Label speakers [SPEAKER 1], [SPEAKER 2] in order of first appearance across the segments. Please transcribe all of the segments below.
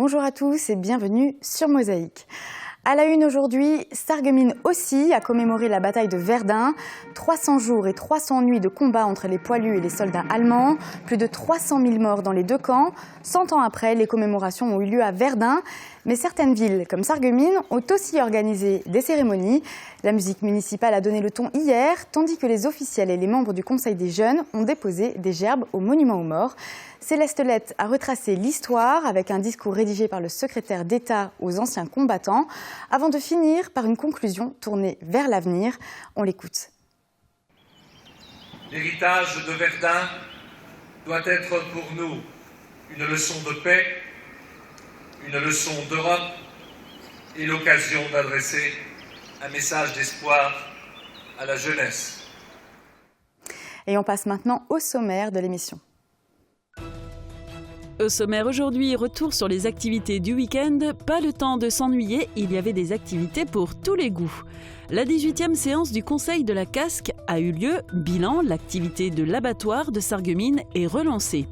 [SPEAKER 1] Bonjour à tous et bienvenue sur Mosaïque. À la une aujourd'hui, Sarreguemines aussi a commémoré la bataille de Verdun. 300 jours et 300 nuits de combat entre les poilus et les soldats allemands. Plus de 300 000 morts dans les deux camps. 100 ans après, les commémorations ont eu lieu à Verdun. Mais certaines villes, comme Sarreguemines, ont aussi organisé des cérémonies. La musique municipale a donné le ton hier, tandis que les officiels et les membres du Conseil des jeunes ont déposé des gerbes au monument aux morts. Céleste Lette a retracé l'histoire avec un discours rédigé par le secrétaire d'État aux anciens combattants, avant de finir par une conclusion tournée vers l'avenir. On l'écoute.
[SPEAKER 2] L'héritage de Verdun doit être pour nous une leçon de paix, une leçon d'Europe et l'occasion d'adresser un message d'espoir à la jeunesse.
[SPEAKER 1] Et on passe maintenant au sommaire de l'émission.
[SPEAKER 3] Au sommaire aujourd'hui, retour sur les activités du week-end. Pas le temps de s'ennuyer, il y avait des activités pour tous les goûts. La 18e séance du Conseil de la Casque a eu lieu. Bilan, l'activité de l'abattoir de Sarreguemines est relancée.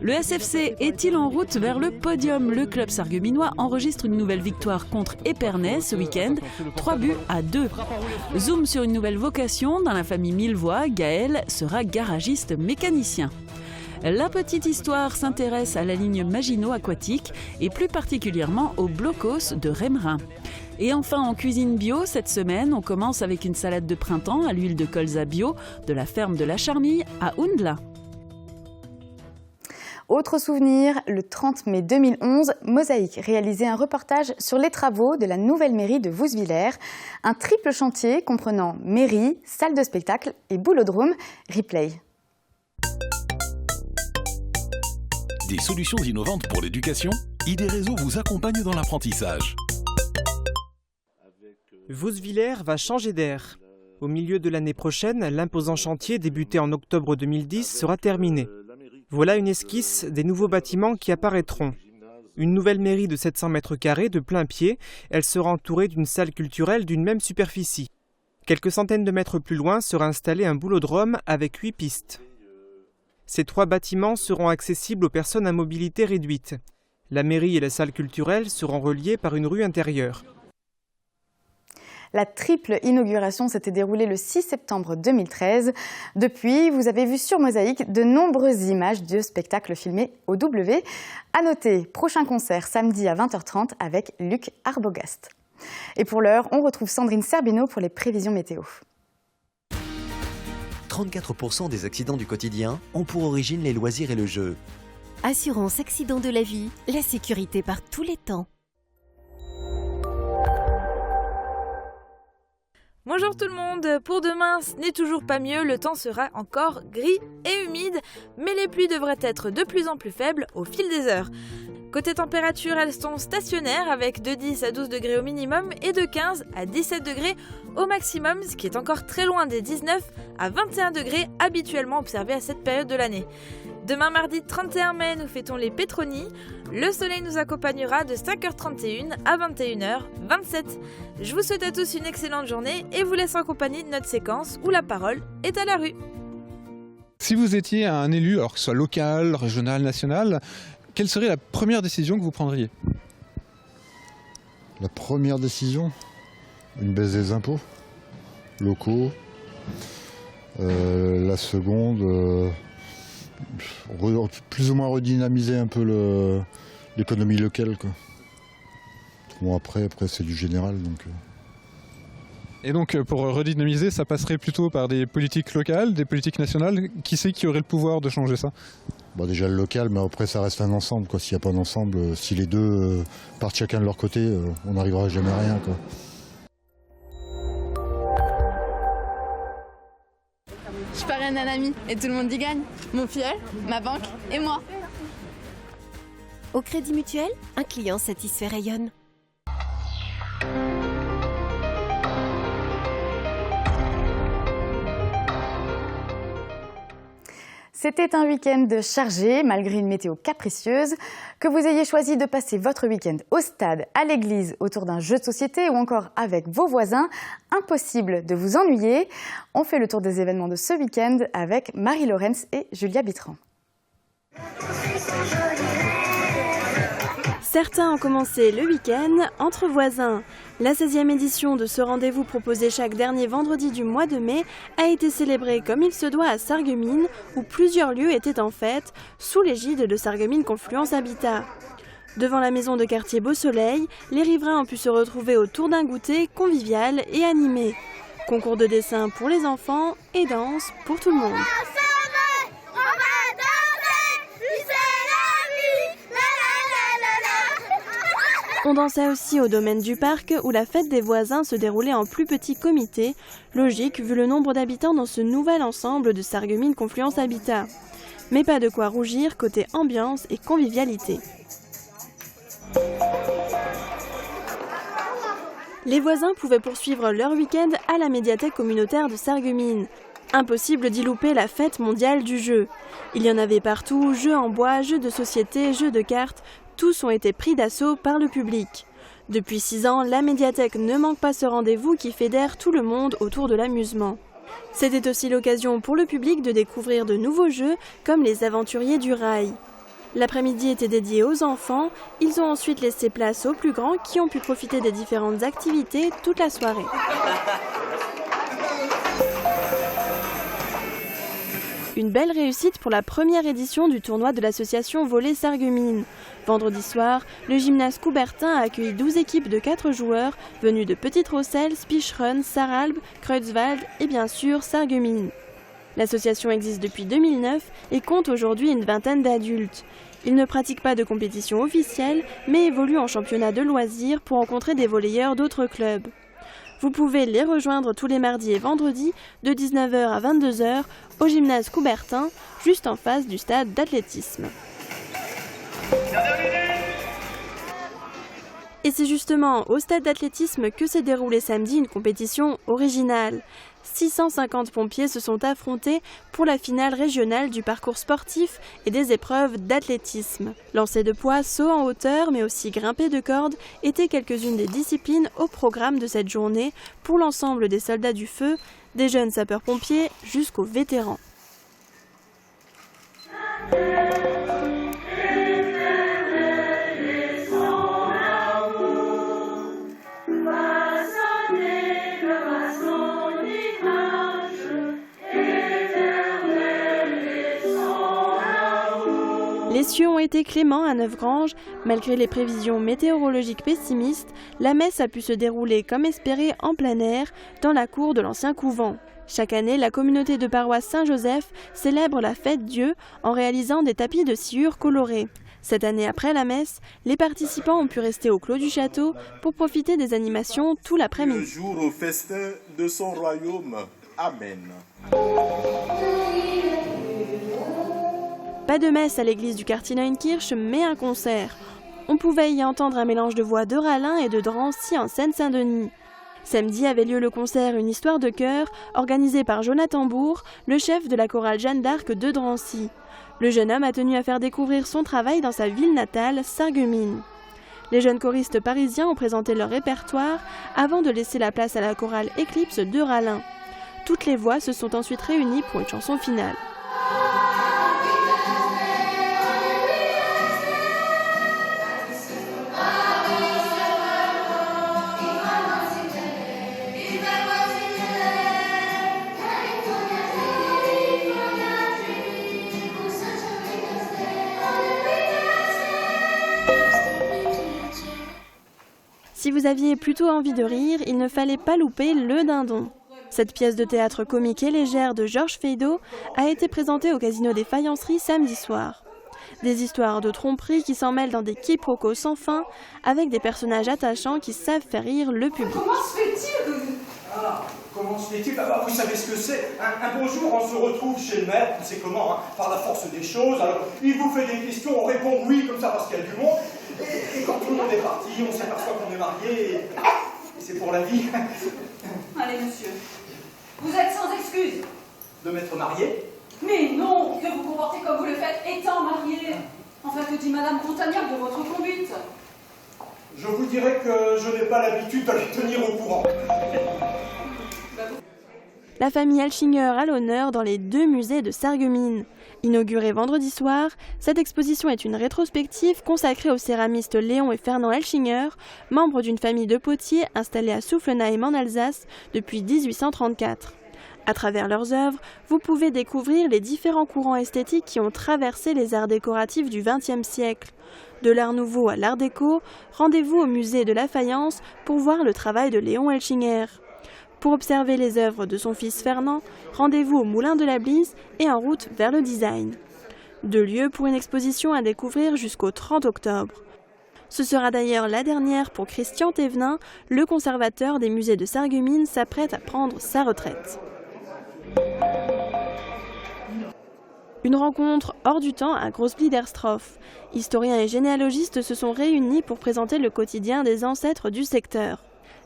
[SPEAKER 3] Le SFC est-il en route vers le podium? Le club sarregueminois enregistre une nouvelle victoire contre Épernay ce week-end, 3-2. Zoom sur une nouvelle vocation dans la famille Millevoye, Gaël sera garagiste mécanicien. La petite histoire s'intéresse à la ligne Maginot aquatique et plus particulièrement au blocos de Rémerin. Et enfin en cuisine bio, cette semaine, on commence avec une salade de printemps à l'huile de colza bio de la ferme de la Charmille à Oundla.
[SPEAKER 1] Autre souvenir, le 30 mai 2011, Mosaïque réalisait un reportage sur les travaux de la nouvelle mairie de Vousvillers. Un triple chantier comprenant mairie, salle de spectacle et boulodrome. Replay.
[SPEAKER 4] Des solutions innovantes pour l'éducation, ID Réseau vous accompagne dans l'apprentissage.
[SPEAKER 5] Vousvillers va changer d'air. Au milieu de l'année prochaine, l'imposant chantier débuté en octobre 2010 sera terminé. Voilà une esquisse des nouveaux bâtiments qui apparaîtront. Une nouvelle mairie de 700 mètres carrés de plein pied, elle sera entourée d'une salle culturelle d'une même superficie. Quelques centaines de mètres plus loin sera installé un boulodrome avec 8 pistes. Ces 3 bâtiments seront accessibles aux personnes à mobilité réduite. La mairie et la salle culturelle seront reliées par une rue intérieure.
[SPEAKER 1] La triple inauguration s'était déroulée le 6 septembre 2013. Depuis, vous avez vu sur Mosaïque de nombreuses images de spectacles filmés au W. À noter, prochain concert samedi à 20h30 avec Luc Arbogast. Et pour l'heure, on retrouve Sandrine Serbino pour les prévisions météo.
[SPEAKER 6] 34% des accidents du quotidien ont pour origine les loisirs et le jeu.
[SPEAKER 7] Assurance accident de la vie, la sécurité par tous les temps.
[SPEAKER 8] Bonjour tout le monde, pour demain ce n'est toujours pas mieux, le temps sera encore gris et humide, mais les pluies devraient être de plus en plus faibles au fil des heures. Côté température, elles sont stationnaires avec de 10 à 12 degrés au minimum et de 15 à 17 degrés au maximum, ce qui est encore très loin des 19 à 21 degrés habituellement observés à cette période de l'année. Demain mardi 31 mai, nous fêtons les Pétronies. Le soleil nous accompagnera de 5h31 à 21h27. Je vous souhaite à tous une excellente journée et vous laisse en compagnie de notre séquence où la parole est à la rue.
[SPEAKER 9] Si vous étiez un élu, alors que ce soit local, régional, national, quelle serait la première décision que vous prendriez?
[SPEAKER 10] La première décision, une baisse des impôts locaux. La seconde, plus ou moins redynamiser un peu l'économie locale, quoi. Bon, après c'est du général.
[SPEAKER 9] Et donc pour redynamiser, ça passerait plutôt par des politiques locales, des politiques nationales. Qui c'est qui aurait le pouvoir de changer ça?
[SPEAKER 10] Bah déjà le local, mais après ça reste un ensemble, quoi. S'il n'y a pas d'ensemble, si les deux partent chacun de leur côté, on n'arrivera jamais à rien, quoi.
[SPEAKER 11] Je parraine un ami et tout le monde y gagne. Mon filleul, ma banque et moi.
[SPEAKER 7] Au Crédit Mutuel, un client satisfait rayonne.
[SPEAKER 1] C'était un week-end chargé, malgré une météo capricieuse. Que vous ayez choisi de passer votre week-end au stade, à l'église, autour d'un jeu de société ou encore avec vos voisins, impossible de vous ennuyer. On fait le tour des événements de ce week-end avec Marie Laurence et Julia Bitran.
[SPEAKER 12] Certains ont commencé le week-end entre voisins. La 16e édition de ce rendez-vous proposé chaque dernier vendredi du mois de mai a été célébrée comme il se doit à Sarreguemines, où plusieurs lieux étaient en fête, sous l'égide de Sarreguemines Confluence Habitat. Devant la maison de quartier Beau Soleil, les riverains ont pu se retrouver autour d'un goûter convivial et animé. Concours de dessin pour les enfants et danse pour tout le monde. On dansait aussi au domaine du parc où la fête des voisins se déroulait en plus petit comité, logique vu le nombre d'habitants dans ce nouvel ensemble de Sarreguemines Confluence Habitat. Mais pas de quoi rougir côté ambiance et convivialité. Les voisins pouvaient poursuivre leur week-end à la médiathèque communautaire de Sarreguemines. Impossible d'y louper la fête mondiale du jeu. Il y en avait partout, jeux en bois, jeux de société, jeux de cartes, tous ont été pris d'assaut par le public. Depuis 6 ans, la médiathèque ne manque pas ce rendez-vous qui fédère tout le monde autour de l'amusement. C'était aussi l'occasion pour le public de découvrir de nouveaux jeux comme les aventuriers du rail. L'après-midi était dédié aux enfants, ils ont ensuite laissé place aux plus grands qui ont pu profiter des différentes activités toute la soirée. Une belle réussite pour la première édition du tournoi de l'association Volley Sarreguemines. Vendredi soir, le gymnase Coubertin a accueilli 12 équipes de 4 joueurs venus de Petite-Rosselle, Spicherun, Sarralbe, Creutzwald et bien sûr Sarreguemines. L'association existe depuis 2009 et compte aujourd'hui une vingtaine d'adultes. Ils ne pratiquent pas de compétition officielle, mais évoluent en championnat de loisirs pour rencontrer des volleyeurs d'autres clubs. Vous pouvez les rejoindre tous les mardis et vendredis de 19h à 22h au gymnase Coubertin, juste en face du stade d'athlétisme. Et c'est justement au stade d'athlétisme que s'est déroulée samedi une compétition originale. 650 pompiers se sont affrontés pour la finale régionale du parcours sportif et des épreuves d'athlétisme. Lancer de poids, saut en hauteur, mais aussi grimper de corde étaient quelques-unes des disciplines au programme de cette journée pour l'ensemble des soldats du feu, des jeunes sapeurs-pompiers jusqu'aux vétérans. Les cieux ont été cléments à Neufgrange. Malgré les prévisions météorologiques pessimistes, la messe a pu se dérouler comme espéré en plein air, dans la cour de l'ancien couvent. Chaque année, la communauté de paroisse Saint-Joseph célèbre la fête Dieu en réalisant des tapis de sciure colorés. Cette année, après la messe, les participants ont pu rester au clos du château pour profiter des animations tout l'après-midi.
[SPEAKER 13] Le jour au festin de son royaume. Amen.
[SPEAKER 12] Pas de messe à l'église du quartier Neunkirch, mais un concert. On pouvait y entendre un mélange de voix de Rallin et de Drancy en Seine-Saint-Denis. Samedi avait lieu le concert Une histoire de cœur, organisé par Jonathan Bourg, le chef de la chorale Jeanne d'Arc de Drancy. Le jeune homme a tenu à faire découvrir son travail dans sa ville natale, Sarreguemines. Les jeunes choristes parisiens ont présenté leur répertoire avant de laisser la place à la chorale Éclipse de Rallin. Toutes les voix se sont ensuite réunies pour une chanson finale. Si vous aviez plutôt envie de rire, il ne fallait pas louper Le Dindon. Cette pièce de théâtre comique et légère de Georges Feydeau a été présentée au Casino des Faïenceries samedi soir. Des histoires de tromperie qui s'en mêlent dans des quiproquos sans fin, avec des personnages attachants qui savent faire rire le public.
[SPEAKER 14] Comment se fait-il Comment se fait-il Vous savez ce que c'est. Un bon jour, on se retrouve chez le maire, c'est comment, par la force des choses. Alors, il vous fait des questions, on répond oui, comme ça, parce qu'il y a du monde. Et quand tout le monde est parti, on s'aperçoit qu'on est marié, et c'est pour la vie.
[SPEAKER 15] Allez, monsieur, vous êtes sans excuse.
[SPEAKER 14] De m'être marié?
[SPEAKER 15] Mais non, que vous comportez comme vous le faites étant marié. Enfin, que dit Madame Contagnard de votre conduite?
[SPEAKER 14] Je vous dirais que je n'ai pas l'habitude de les tenir au courant.
[SPEAKER 12] La famille Elchinger à l'honneur dans les 2 musées de Sarreguemines. Inaugurée vendredi soir, cette exposition est une rétrospective consacrée aux céramistes Léon et Fernand Elchinger, membres d'une famille de potiers installée à Soufflenheim en Alsace depuis 1834. À travers leurs œuvres, vous pouvez découvrir les différents courants esthétiques qui ont traversé les arts décoratifs du XXe siècle. De l'art nouveau à l'art déco, rendez-vous au musée de la faïence pour voir le travail de Léon Elchinger. Pour observer les œuvres de son fils Fernand, rendez-vous au Moulin de la Blise et en route vers le design. 2 lieux pour une exposition à découvrir jusqu'au 30 octobre. Ce sera d'ailleurs la dernière pour Christian Thévenin, le conservateur des musées de Sarreguemines s'apprête à prendre sa retraite. Une rencontre hors du temps à Großbliederstroff. Historiens et généalogistes se sont réunis pour présenter le quotidien des ancêtres du secteur.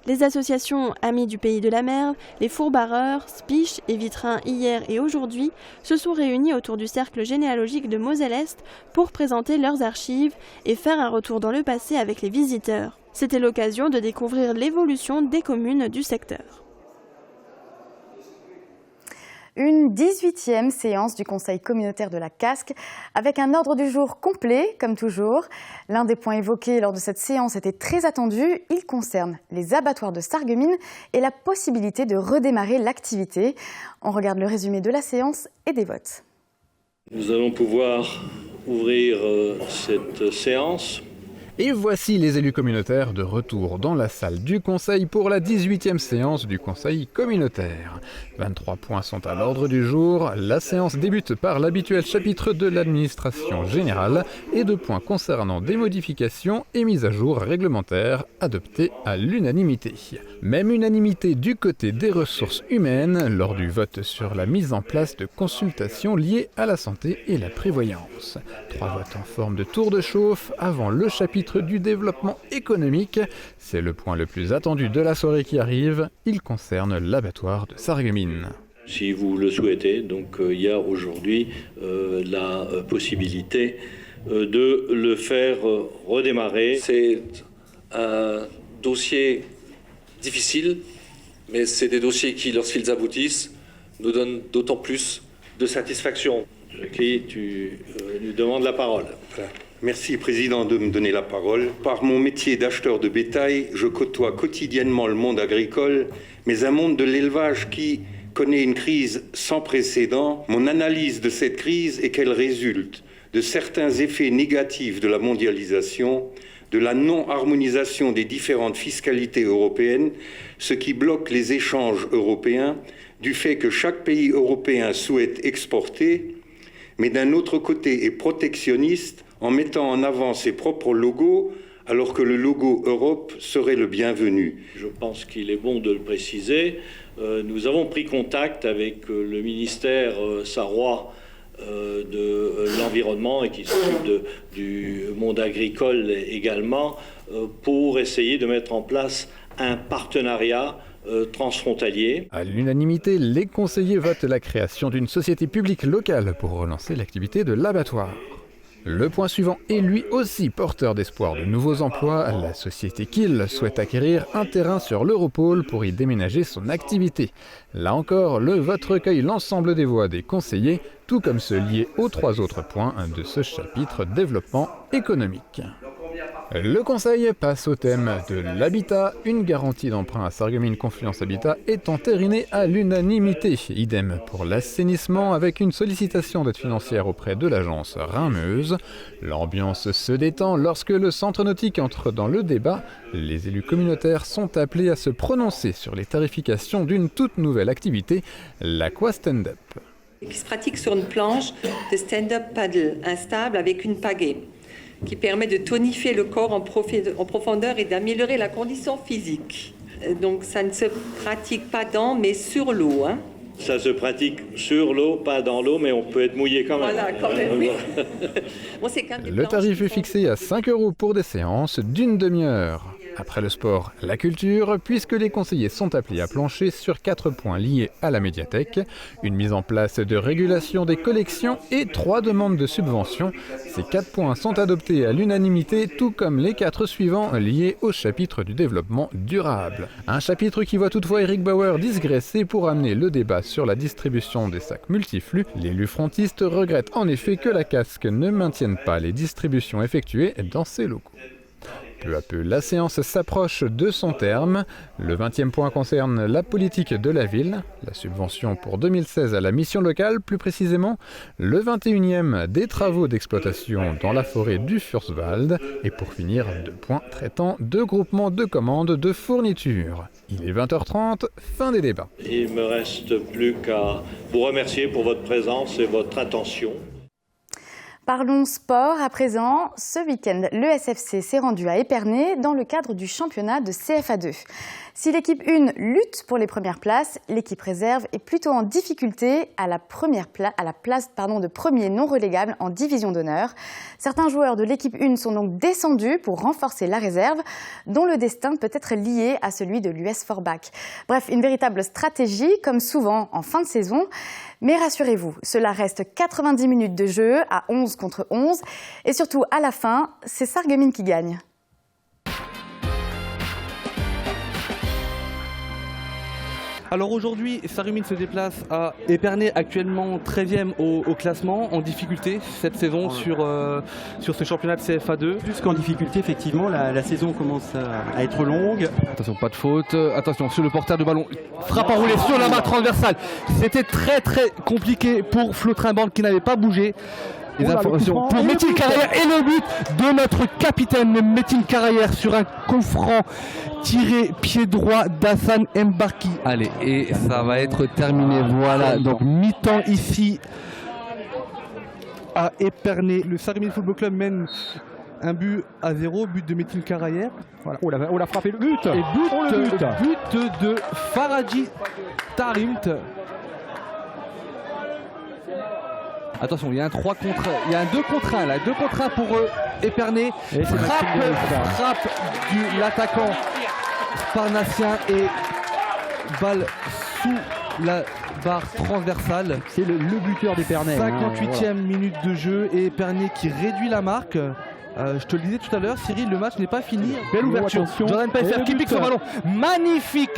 [SPEAKER 12] Les associations Amis du Pays de la Merde, les Fourbareurs, Spiche et Vitrain hier et aujourd'hui se sont réunis autour du cercle généalogique de Moselle-Est pour présenter leurs archives et faire un retour dans le passé avec les visiteurs. C'était l'occasion de découvrir l'évolution des communes du secteur.
[SPEAKER 1] Une 18e séance du Conseil communautaire de la Casque avec un ordre du jour complet, comme toujours. L'un des points évoqués lors de cette séance était très attendu. Il concerne les abattoirs de Sarreguemines et la possibilité de redémarrer l'activité. On regarde le résumé de la séance et des votes.
[SPEAKER 16] Nous allons pouvoir ouvrir cette séance.
[SPEAKER 17] Et voici les élus communautaires de retour dans la salle du Conseil pour la 18e séance du Conseil communautaire. 23 points sont à l'ordre du jour. La séance débute par l'habituel chapitre de l'administration générale et 2 points concernant des modifications et mises à jour réglementaires adoptées à l'unanimité. Même unanimité du côté des ressources humaines lors du vote sur la mise en place de consultations liées à la santé et la prévoyance. 3 votes en forme de tour de chauffe avant le chapitre du développement économique. C'est le point le plus attendu de la soirée qui arrive. Il concerne l'abattoir de Sarreguemines.
[SPEAKER 16] Si vous le souhaitez, donc il y a aujourd'hui la possibilité de le faire redémarrer. C'est un dossier difficile, mais c'est des dossiers qui, lorsqu'ils aboutissent, nous donnent d'autant plus de satisfaction. Jackie, tu lui demandes la parole.
[SPEAKER 18] Merci, Président, de me donner la parole. Par mon métier d'acheteur de bétail, je côtoie quotidiennement le monde agricole, mais un monde de l'élevage qui connaît une crise sans précédent. Mon analyse de cette crise est qu'elle résulte de certains effets négatifs de la mondialisation, de la non-harmonisation des différentes fiscalités européennes, ce qui bloque les échanges européens, du fait que chaque pays européen souhaite exporter, mais d'un autre côté est protectionniste en mettant en avant ses propres logos, alors que le logo Europe serait le bienvenu.
[SPEAKER 16] Je pense qu'il est bon de le préciser. Nous avons pris contact avec le ministère sarrois de l'environnement et qui s'occupe du monde agricole également, pour essayer de mettre en place un partenariat transfrontalier.
[SPEAKER 17] À l'unanimité, les conseillers votent la création d'une société publique locale pour relancer l'activité de l'abattoir. Le point suivant est lui aussi porteur d'espoir de nouveaux emplois. La société Kiel souhaite acquérir un terrain sur l'Europole pour y déménager son activité. Là encore, le vote recueille l'ensemble des voix des conseillers, tout comme ceux liés aux 3 autres points de ce chapitre développement économique. Le Conseil passe au thème de l'habitat. Une garantie d'emprunt à Sarreguemines Confluence Habitat est entérinée à l'unanimité. Idem pour l'assainissement avec une sollicitation d'aide financière auprès de l'agence Rhin-Meuse. L'ambiance se détend lorsque le centre nautique entre dans le débat. Les élus communautaires sont appelés à se prononcer sur les tarifications d'une toute nouvelle activité, l'aqua stand-up.
[SPEAKER 19] Qui se pratique sur une planche de stand-up paddle instable avec une pagaie, qui permet de tonifier le corps en profondeur et d'améliorer la condition physique. Donc ça ne se pratique pas dans, mais sur l'eau. Hein.
[SPEAKER 16] Ça se pratique sur l'eau, pas dans l'eau, mais on peut être mouillé quand même.
[SPEAKER 19] Voilà, quand même, oui. Bon,
[SPEAKER 17] le tarif est fixé à 5 € pour des séances d'une demi-heure. Après le sport, la culture, puisque les conseillers sont appelés à plancher sur 4 points liés à la médiathèque, une mise en place de régulation des collections et 3 demandes de subventions. Ces 4 points sont adoptés à l'unanimité, tout comme les 4 suivants liés au chapitre du développement durable. Un chapitre qui voit toutefois Eric Bauer digresser pour amener le débat sur la distribution des sacs multiflux. L'élu frontiste regrette en effet que la casque ne maintienne pas les distributions effectuées dans ses locaux. Peu à peu, la séance s'approche de son terme. Le 20e point concerne la politique de la ville, la subvention pour 2016 à la mission locale, plus précisément le 21e des travaux d'exploitation dans la forêt du Fürstwald, et pour finir, 2 points traitant de groupements de commandes de fournitures. Il est 20h30, fin des débats.
[SPEAKER 16] Il ne me reste plus qu'à vous remercier pour votre présence et votre attention.
[SPEAKER 1] Parlons sport à présent. Ce week-end, le SFC s'est rendu à Épernay dans le cadre du championnat de CFA2. Si l'équipe 1 lutte pour les premières places, l'équipe réserve est plutôt en difficulté à la place de premier non relégable en division d'honneur. Certains joueurs de l'équipe 1 sont donc descendus pour renforcer la réserve, dont le destin peut être lié à celui de l'US Forbach. Bref, une véritable stratégie, comme souvent en fin de saison. Mais rassurez-vous, cela reste 90 minutes de jeu à 11 contre 11. Et surtout, à la fin, c'est Sarreguemines qui gagne.
[SPEAKER 20] Alors aujourd'hui, Sarreguemines se déplace à Épernay, actuellement 13e au classement, en difficulté cette saison sur ce championnat de CFA2.
[SPEAKER 21] Plus qu'en difficulté, effectivement, la saison commence à être longue.
[SPEAKER 20] Attention, pas de faute. Attention, sur le porteur de ballon, frappe enroulée sur la main transversale. C'était très compliqué pour Flo Trimborn qui n'avait pas bougé. Les informations pour Métine Carrière et le but de notre capitaine Métine Carrière sur un coup franc tiré pied droit d'Hassan Mbarki. Allez, et ça va être terminé. Voilà, donc mi-temps ici à Épernay. Le Sarreguemines Football Club mène un but à 0, but de Métine Carrière.
[SPEAKER 21] Voilà. On l'a frappé, le but.
[SPEAKER 20] Et but de Faradji Tarimt. Attention, il y a un 2 contre 1 là, 2 contre 1 pour Épernay. Frappe de l'attaquant sparnacien et balle sous la barre transversale.
[SPEAKER 21] C'est le buteur d'Épernay.
[SPEAKER 20] 58e minute de jeu et Épernay qui réduit la marque. Je te le disais tout à l'heure, Cyril, le match n'est pas fini. Belle ouverture. Jordan Pfeiffer qui pique son ballon. Magnifique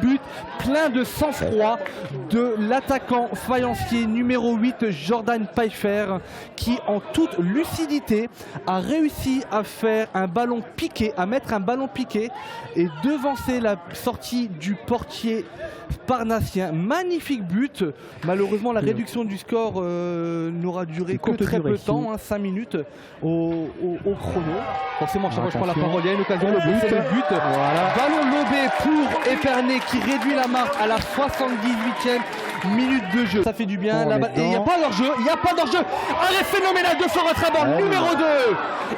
[SPEAKER 20] but, plein de sang-froid de l'attaquant faïencier numéro 8, Jordan Pfeiffer, qui en toute lucidité a réussi à faire un ballon piqué, à mettre un ballon piqué et devancer la sortie du portier sparnacien. Magnifique but. Malheureusement, la réduction du score n'aura duré que très peu de temps, 5 minutes au chrono. Forcément, chaque fois que je prends la parole, il y a une occasion. C'est le but. Voilà. Ballon lobé pour Épernay qui réduit la marque à la 78e minute de jeu. Ça fait du bien. Il n'y a pas d'hors-jeu. Arrêt phénoménal de Florent Trimborn, numéro 2.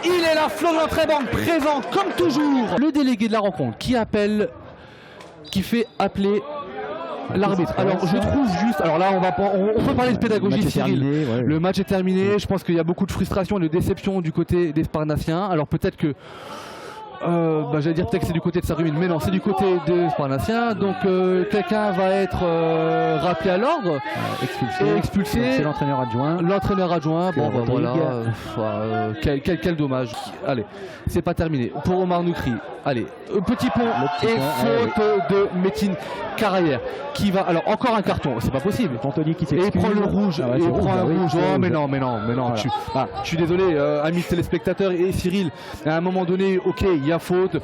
[SPEAKER 20] Il est là, Florent Trimborn, présent comme toujours. Le délégué de la rencontre qui fait appeler l'arbitre. Alors je trouve juste, alors là on peut parler de pédagogie, Cyril. Le match est terminé, je pense qu'il y a beaucoup de frustration et de déception du côté des Sparnaciens. Alors peut-être que j'allais dire peut-être que c'est du côté de Sarreguemines, mais non, c'est du côté des Sparnaciens. Donc quelqu'un va être rappelé à l'ordre, expulsé.
[SPEAKER 21] C'est l'entraîneur adjoint.
[SPEAKER 20] Quel dommage. Allez, c'est pas terminé. Pour Omar Noukri, allez, petit pont et faute de Métine Carrière qui va. Alors encore un carton, c'est pas possible.
[SPEAKER 21] Anthony qui
[SPEAKER 20] s'excuse. Et il prend le rouge. Oh mais non. Voilà. Je suis désolé, amis téléspectateurs et Cyril. À un moment donné, ok, il y a faute.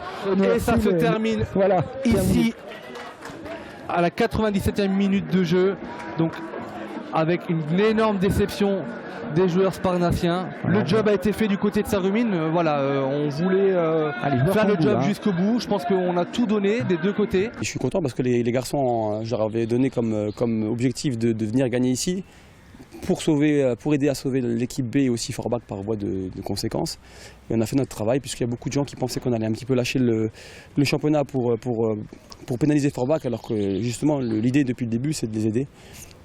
[SPEAKER 20] Et ça se termine ici à la 97e minute de jeu. Donc avec une énorme déception des joueurs sparnaciens. Le job a été fait du côté de Sarreguemines. On voulait faire le job jusqu'au bout. Je pense qu'on a tout donné des deux côtés.
[SPEAKER 22] Je suis content parce que les garçons, je leur avais donné comme objectif de venir gagner ici pour aider à sauver l'équipe B et aussi Forbach par voie de conséquence. Et on a fait notre travail puisqu'il y a beaucoup de gens qui pensaient qu'on allait un petit peu lâcher le championnat pour pénaliser Forbach, alors que justement l'idée depuis le début c'est de les aider.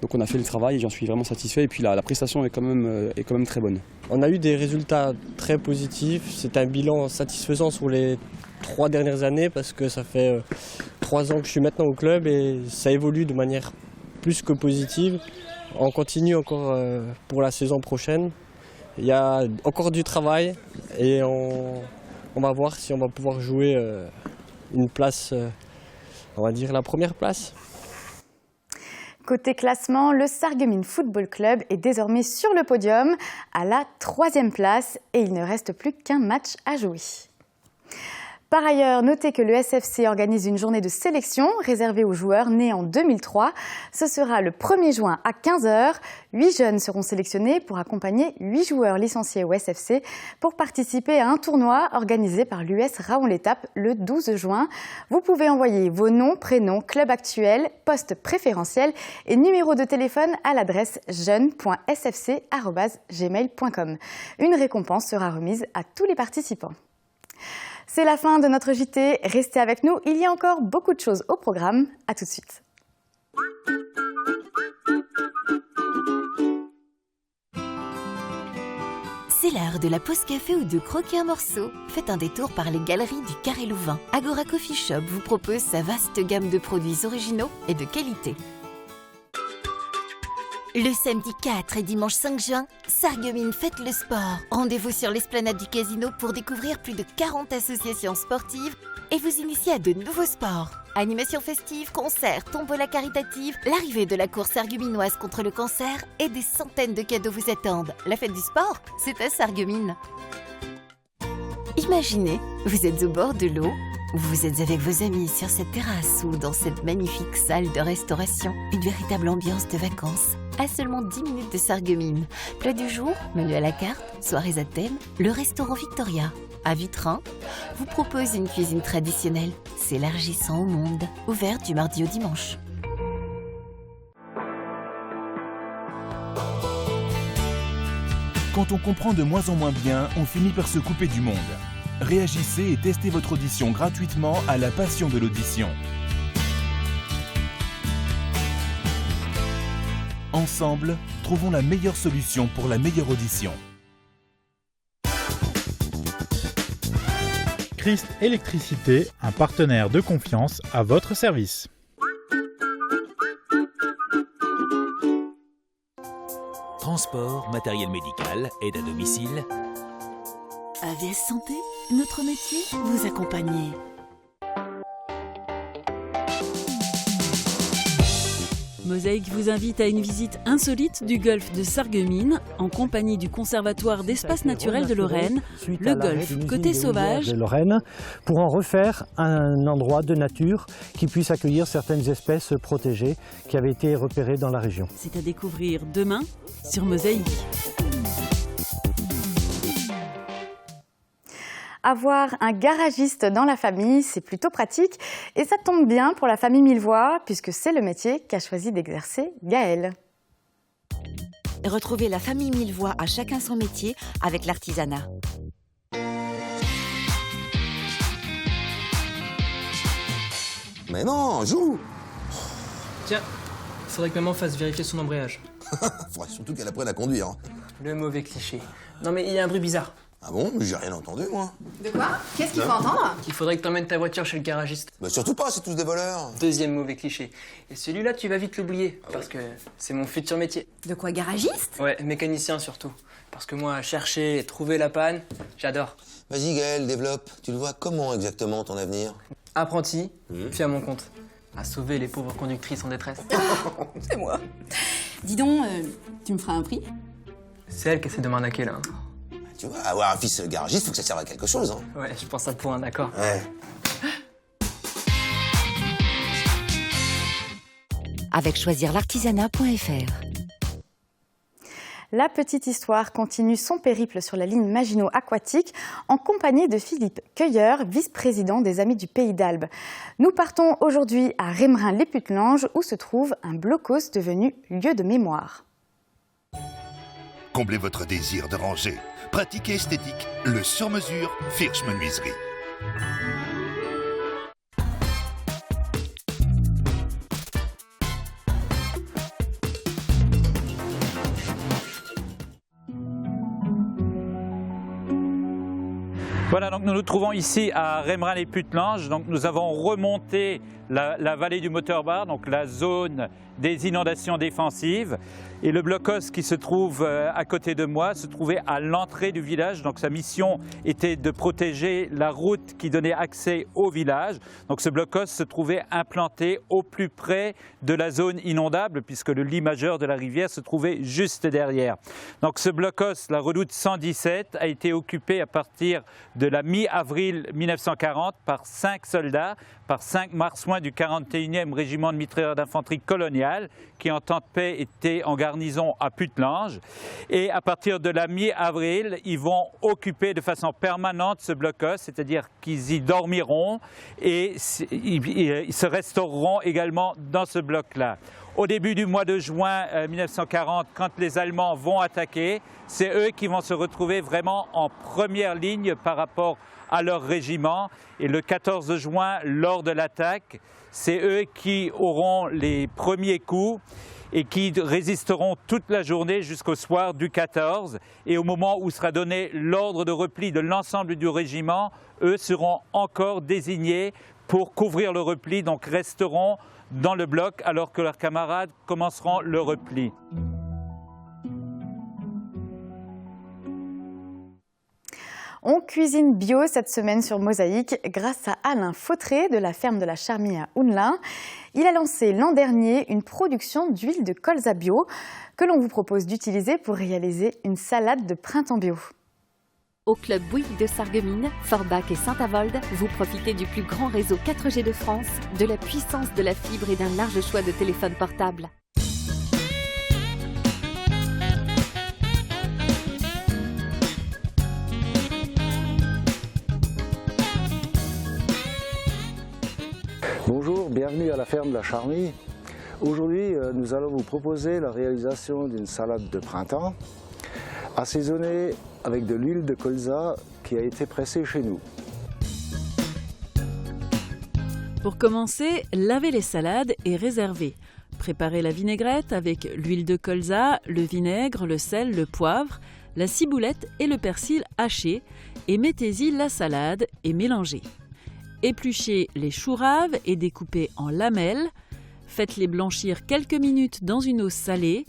[SPEAKER 22] Donc on a fait le travail et j'en suis vraiment satisfait, et puis la prestation est quand même très bonne.
[SPEAKER 23] On a eu des résultats très positifs, c'est un bilan satisfaisant sur les
[SPEAKER 2] 3 dernières années parce que ça fait 3 ans que je suis maintenant au club et ça évolue de manière plus que positive. On continue encore pour la saison prochaine. Il y a encore du travail et on va voir si on va pouvoir jouer une place, on va dire la première place.
[SPEAKER 1] Côté classement, le Sarreguemines Football Club est désormais sur le podium à la 3e place et il ne reste plus qu'un match à jouer. Par ailleurs, notez que le SFC organise une journée de sélection réservée aux joueurs nés en 2003. Ce sera le 1er juin à 15 h. 8 jeunes seront sélectionnés pour accompagner 8 joueurs licenciés au SFC pour participer à un tournoi organisé par l'US Raon-l'Étape le 12 juin. Vous pouvez envoyer vos noms, prénoms, club actuel, poste préférentiel et numéro de téléphone à l'adresse jeune.sfc@gmail.com. Une récompense sera remise à tous les participants. C'est la fin de notre JT. Restez avec nous, il y a encore beaucoup de choses au programme. À tout de suite.
[SPEAKER 3] C'est l'heure de la pause café ou de croquer un morceau. Faites un détour par les galeries du Carré Louvain. Agora Coffee Shop vous propose sa vaste gamme de produits originaux et de qualité. Le samedi 4 et dimanche 5 juin, Sarreguemines fête le sport. Rendez-vous sur l'esplanade du casino pour découvrir plus de 40 associations sportives et vous initier à de nouveaux sports. Animations festives, concerts, tombola caritative, l'arrivée de la course sarregueminoise contre le cancer et des centaines de cadeaux vous attendent. La fête du sport, c'est à Sarreguemines. Imaginez, vous êtes au bord de l'eau, vous êtes avec vos amis sur cette terrasse ou dans cette magnifique salle de restauration. Une véritable ambiance de vacances. À seulement 10 minutes de Sarreguemines. Plat du jour, menu à la carte, soirées à thème, le restaurant Victoria. À Vitrin, vous propose une cuisine traditionnelle, s'élargissant au monde. Ouvert du mardi au dimanche.
[SPEAKER 4] Quand on comprend de moins en moins bien, on finit par se couper du monde. Réagissez et testez votre audition gratuitement à la Passion de l'audition. Ensemble, trouvons la meilleure solution pour la meilleure audition.
[SPEAKER 23] Christ Électricité, un partenaire de confiance à votre service.
[SPEAKER 24] Transport, matériel médical, aide à domicile.
[SPEAKER 3] AVS Santé, notre métier, vous accompagner.
[SPEAKER 25] Mosaïque vous invite à une visite insolite du golfe de Sarreguemines en compagnie du Conservatoire d'espaces naturels de Lorraine, le golfe Côté Sauvage
[SPEAKER 26] de Lorraine, pour en refaire un endroit de nature qui puisse accueillir certaines espèces protégées qui avaient été repérées dans la région.
[SPEAKER 25] C'est à découvrir demain sur Mosaïque.
[SPEAKER 1] Avoir un garagiste dans la famille, c'est plutôt pratique et ça tombe bien pour la famille Millevoye puisque c'est le métier qu'a choisi d'exercer Gaëlle.
[SPEAKER 27] Retrouvez la famille Millevoye à chacun son métier avec l'artisanat.
[SPEAKER 28] Mais non, joue!
[SPEAKER 29] Tiens, il faudrait que maman fasse vérifier son embrayage.
[SPEAKER 28] Faudrait surtout qu'elle apprenne à conduire.
[SPEAKER 29] Le mauvais cliché. Non mais il y a un bruit bizarre.
[SPEAKER 28] Ah bon? J'ai rien entendu, moi.
[SPEAKER 11] De quoi? Qu'est-ce qu'il faut entendre?
[SPEAKER 29] Il faudrait que t'emmènes ta voiture chez le garagiste.
[SPEAKER 28] Bah surtout pas, c'est tous des voleurs.
[SPEAKER 29] Deuxième mauvais cliché. Et celui-là, tu vas vite l'oublier, parce que c'est mon futur métier.
[SPEAKER 11] De quoi, garagiste?
[SPEAKER 29] Ouais, mécanicien surtout. Parce que moi, chercher et trouver la panne, j'adore.
[SPEAKER 28] Vas-y Gaël, développe. Tu le vois comment exactement ton avenir?
[SPEAKER 29] Apprenti, puis à mon compte. À sauver les pauvres conductrices en détresse.
[SPEAKER 11] C'est moi. Dis donc, tu me feras un prix?
[SPEAKER 29] C'est elle qui essaie de m'arnaquer, là.
[SPEAKER 28] Tu vois, avoir un fils garagiste, faut que ça serve à quelque chose, hein.
[SPEAKER 29] Ouais, je pense à te pour un accord.
[SPEAKER 28] Ouais.
[SPEAKER 27] Avec choisirlartisanat.fr.
[SPEAKER 1] La petite histoire continue son périple sur la ligne Maginot Aquatique en compagnie de Philippe Cueilleur, vice-président des Amis du Pays d'Albe. Nous partons aujourd'hui à Rémerin-les-Putelanges où se trouve un blocos devenu lieu de mémoire.
[SPEAKER 30] Comblez votre désir de ranger. Pratique et esthétique, le sur-mesure Firsch Menuiserie.
[SPEAKER 5] Voilà, donc nous nous trouvons ici à Remerin-les-Putelanges. Donc nous avons remonté la vallée du Motorbard, donc la zone des inondations défensives. Et le blocos qui se trouve à côté de moi se trouvait à l'entrée du village. Donc sa mission était de protéger la route qui donnait accès au village. Donc ce blocos se trouvait implanté au plus près de la zone inondable puisque le lit majeur de la rivière se trouvait juste derrière. Donc ce blocos, la redoute 117, a été occupé à partir de la mi-avril 1940 par 5 soldats, par 5 marsouins du 41e régiment de mitrailleurs d'infanterie coloniale qui en temps de paix étaient en garnison à Putelanges. Et à partir de la mi-avril, ils vont occuper de façon permanente ce blocos, c'est-à-dire qu'ils y dormiront et ils se restaureront également dans ce bloc-là. Au début du mois de juin 1940, quand les Allemands vont attaquer, c'est eux qui vont se retrouver vraiment en première ligne par rapport à leur régiment. Et le 14 juin, lors de l'attaque, c'est eux qui auront les premiers coups et qui résisteront toute la journée jusqu'au soir du 14. Et au moment où sera donné l'ordre de repli de l'ensemble du régiment, eux seront encore désignés pour couvrir le repli, donc resteront dans le bloc alors que leurs camarades commenceront le repli.
[SPEAKER 1] On cuisine bio cette semaine sur Mosaïque grâce à Alain Fautré de la ferme de la Charmille à Hounelin. Il a lancé l'an dernier une production d'huile de colza bio que l'on vous propose d'utiliser pour réaliser une salade de printemps bio.
[SPEAKER 6] Au club Bouygues de Sarreguemines, Forbach et Saint-Avold, vous profitez du plus grand réseau 4G de France, de la puissance de la fibre et d'un large choix de téléphones portables.
[SPEAKER 7] Bonjour, bienvenue à la ferme de la Charmille. Aujourd'hui, nous allons vous proposer la réalisation d'une salade de printemps assaisonnée avec de l'huile de colza qui a été pressée chez nous.
[SPEAKER 25] Pour commencer, lavez les salades et réservez. Préparez la vinaigrette avec l'huile de colza, le vinaigre, le sel, le poivre, la ciboulette et le persil haché et mettez-y la salade et mélangez. Épluchez les choux raves et découpez en lamelles. Faites-les blanchir quelques minutes dans une eau salée.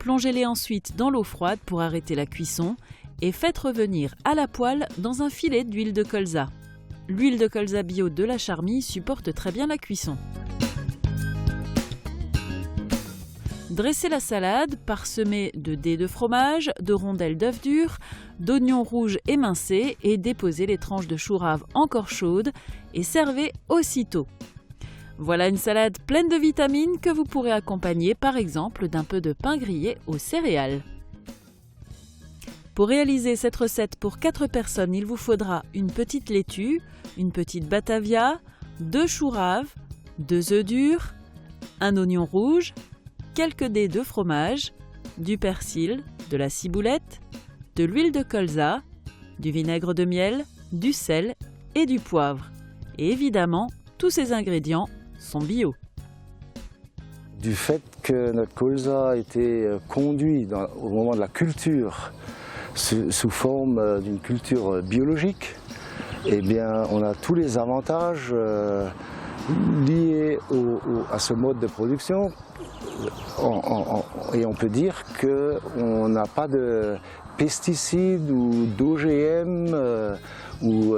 [SPEAKER 25] Plongez-les ensuite dans l'eau froide pour arrêter la cuisson et faites revenir à la poêle dans un filet d'huile de colza. L'huile de colza bio de la Charmille supporte très bien la cuisson. Dressez la salade parsemée de dés de fromage, de rondelles d'œufs durs, d'oignons rouges émincés et déposez les tranches de choux raves encore chaudes et servez aussitôt. Voilà une salade pleine de vitamines que vous pourrez accompagner par exemple d'un peu de pain grillé aux céréales. Pour réaliser cette recette pour 4 personnes, il vous faudra une petite laitue, une petite batavia, 2 choux raves, 2 œufs durs, un oignon rouge, quelques dés de fromage, du persil, de la ciboulette, de l'huile de colza, du vinaigre de miel, du sel et du poivre. Et évidemment, tous ces ingrédients sont bio.
[SPEAKER 7] Du fait que notre colza a été conduit au moment de la culture sous forme d'une culture biologique, eh bien, on a tous les avantages liés à ce mode de production. Et on peut dire qu'on n'a pas de pesticides ou d'OGM ou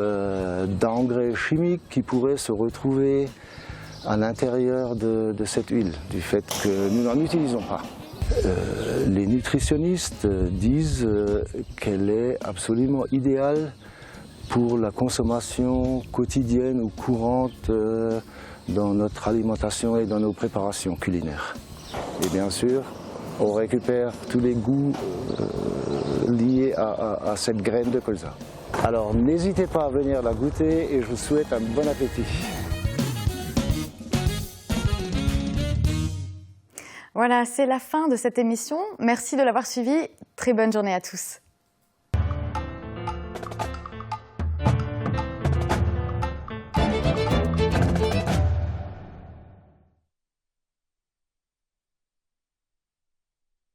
[SPEAKER 7] d'engrais chimiques qui pourraient se retrouver à l'intérieur de cette huile, du fait que nous n'en utilisons pas. Les nutritionnistes disent qu'elle est absolument idéale pour la consommation quotidienne ou courante dans notre alimentation et dans nos préparations culinaires. Et bien sûr, on récupère tous les goûts liés à cette graine de colza. Alors n'hésitez pas à venir la goûter et je vous souhaite un bon appétit.
[SPEAKER 1] Voilà, c'est la fin de cette émission. Merci de l'avoir suivi. Très bonne journée à tous.